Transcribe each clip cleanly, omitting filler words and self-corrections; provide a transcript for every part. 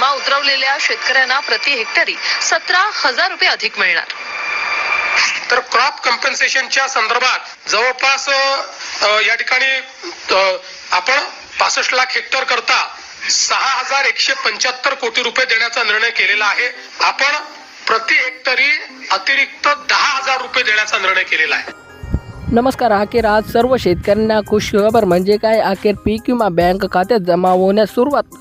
विमा उतरवलेल्या शेतकऱ्यांना प्रति हेक्टरी 17,000 रुपये अधिक मिळणार। तर क्रॉप कॉम्पेन्सेशनच्या संदर्भात जवळपास या ठिकाणी आपण 65 लाख हेक्टर करता 6,175 कोटी रुपये देण्याचा निर्णय केलेला आहे। आपण प्रति हेक्टरी अतिरिक्त 10,000 रुपये देण्याचा निर्णय केलेला आहे। नमस्कार। अखेर आज सर्व शेतकऱ्यांना खुश खबर म्हणजे काय, अखेर पीक विमा बँक खात्यात जमा होण्यास सुरुवात।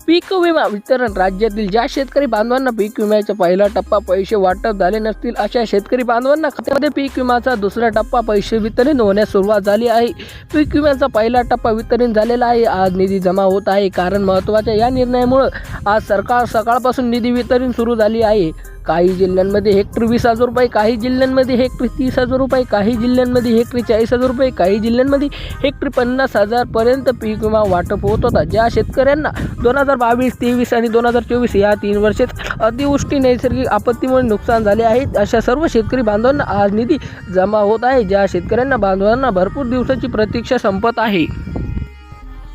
पीक विमा वितरण राज्यातील ज्या शेतकरी बांधवांना पीक विम्याचा पहिला टप्पा पैसे वाटप झाले नसतील अशा शेतकरी बांधवांना खात्यामध्ये पीक विम्याचा दुसरा टप्पा पैसे वितरण होण्यास सुरुवात झाली आहे। पीक विम्याचा पहिला टप्पा वितरण झालेला आहे। आज निधी जमा होत आहे। कारण महत्त्वाच्या या निर्णयामुळे आज सकाळपासून निधी वितरण सुरू झाली आहे। काही जिल्ह्यांमध्ये हेक्टरी 20,000 रुपये, काही जिल्ह्यांमध्ये हेक्टरी 30,000 रुपये, काही जिल्ह्यांमध्ये हेक्टरी 40,000 रुपये, काही जिल्ह्यांमध्ये हेक्टरी 50,000 पर्यंत पीक विमा वाटप होत होता। ज्या शेतकऱ्यांना 2022, 23 आणि 2024 या 3 वर्षात अतिवृष्टी नैसर्गिक आपत्तीमुळे नुकसान झाले आहे अशा सर्व शेतकरी बांधवांना आज निधी जमा होत आहे। ज्या शेतकऱ्यांना बांधवांना भरपूर दिवसाची प्रतीक्षा संपत आहे।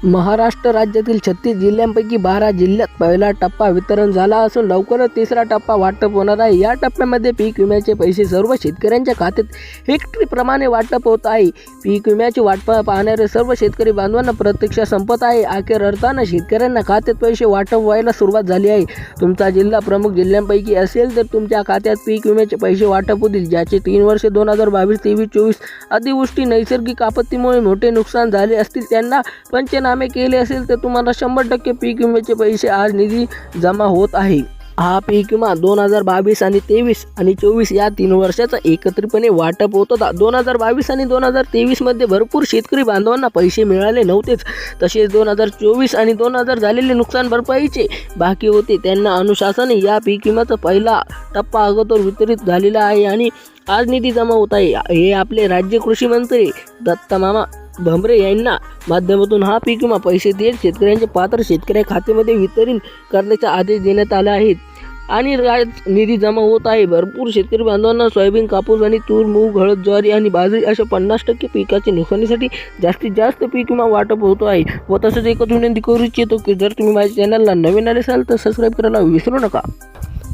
महाराष्ट्र राज्यातील 36 जिल्ह्यांपैकी 12 जिल्ह्यात पहिला टप्पा वितरण झाला असून लवकरच तिसरा टप्पा वाटप होणार आहे। या टप्प्यामध्ये पीक विम्याचे पैसे सर्व शेतकऱ्यांच्या खात्यात हेक्टरीप्रमाणे वाटप होत आहे। पीक विम्याची वाटप पाहणारे सर्व शेतकरी बांधवांना प्रतीक्षा संपत आहे। अखेर अर्थानं शेतकऱ्यांना खात्यात पैसे वाटप व्हायला सुरुवात झाली आहे। तुमचा जिल्हा प्रमुख जिल्ह्यांपैकी असेल तर तुमच्या खात्यात पीक विम्याचे पैसे वाटप होतील। ज्याचे 3 वर्षे 2022, 23, 24 अतिवृष्टी नैसर्गिक आपत्तीमुळे मोठे नुकसान झाले असतील त्यांना पंचनामे केले असेल तर तुम्हाला 100% पीक विम्याचे पैसे आज निधी जमा होत आहे। हा पीक विमा 2022 आणि 23 आणि 24 या 3 वर्षाचा एकत्रितपणे वाटप होत होता। 2022 आणि 2023 मध्ये भरपूर शेतकरी बांधवांना पैसे मिळाले नव्हतेच। तसेच 2024 आणि 2000 झालेले नुकसान भरपाईचे बाकी होते त्यांना अनुशासनाने या पीक विम्याचा पहिला टप्पा अगोदर वितरित झालेला आहे आणि आज निधी जमा होत आहे। हे आपले राज्य कृषी मंत्री दत्तामामा भुमरे यांना माध्यमातून हा पीक विमा पैसे थेट शेतकऱ्यांच्या पात्र शेतकऱ्या खात्यामध्ये वितरण करण्याचा आदेश देण्यात आला आहे आणि निधी जमा होत आहे। भरपूर शेतकरी बांधवांना सोयाबीन, कापूस आणि तूर, मूग, हळद, ज्वारी आणि बाजरी अशा 50% पिकाच्या नुकसानीसाठी जास्तीत जास्त पीक विमा वाटप होतो आहे। व तसंच एकच विनंती करू इच्छितो की जर तुम्ही माझ्या चॅनलला नवीन आले असाल तर सबस्क्राईब करायला विसरू नका।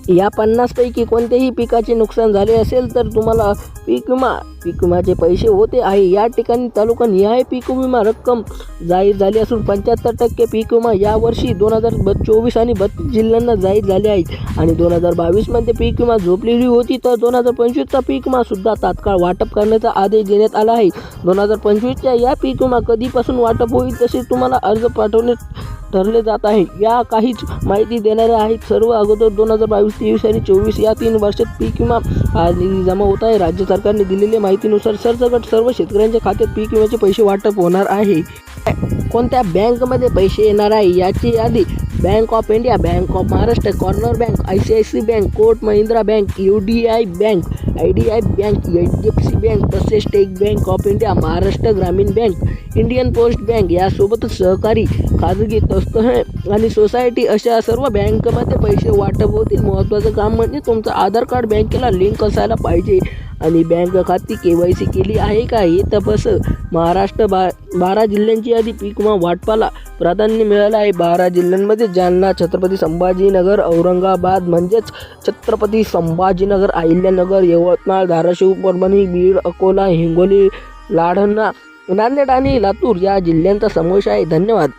या 50 पैकी कोणत्याही पिकाचे नुकसान झाले असेल तर तुम्हाला पीक विम्याचे पैसे होते आहे। या ठिकाणी तालुकानिहाय पीक विमा रक्कम जाहीर झाली असून 75% पीक विमा यावर्षी 2024 आणि 32 जिल्ह्यांना जाहीर झाले आहेत आणि 2022 मध्ये पीक विमा झोपलेली होती तर 2025चा पीक विमा सुद्धा तात्काळ वाटप करण्याचा आदेश देण्यात आला आहे। 2025च्या या पीक विमा कधीपासून वाटप होईल तसेच तुम्हाला अर्ज पाठवणे ठरले जात आहे। या काहीच माहिती देणाऱ्या आहेत। सर्व अगोदर 2022, 23 आणि 24 या 3 वर्षात पीक विमा आज निधी जमा होत आहे। राज्य सरकारने दिलेल्या माहितीनुसार सरसकट सर्व शेतकऱ्यांच्या खात्यात पीक विम्याचे पैसे वाटप होणार आहे। कोणत्या बँकमध्ये पैसे येणार आहे याची यादी Bank of India, Bank of Maharashtra, Corner Bank, ICICI Bank, Kotak Mahindra Bank, UDI Bank, IDI Bank, HDFC Bank तसेच State Bank of India, Maharashtra Gramin Bank, Indian post bank यासोबतच सहकारी, खाजगी, तस्त आणि सोसायटी अशा सर्व बँकमध्ये पैसे वाटप होतील। महत्त्वाचं काम म्हणजे तुमचं आधार कार्ड बँकेला लिंक असायला पाहिजे आणि बँक खाती KYC केली आहे का हे तपास। महाराष्ट्र 12 जिल्ह्यांची यादी पीक विमा वाटपाला प्राधान्य मिळालं आहे। 12 जिल्ह्यांमध्ये जालना, छत्रपती संभाजीनगर, औरंगाबाद म्हणजेच छत्रपती संभाजीनगर, अहिल्यानगर, यवतमाळ, धाराशिव, परभणी, बीड, अकोला, हिंगोली, लाढाणा, नांदेड आणि लातूर या जिल्ह्यांचा समावेश आहे। धन्यवाद।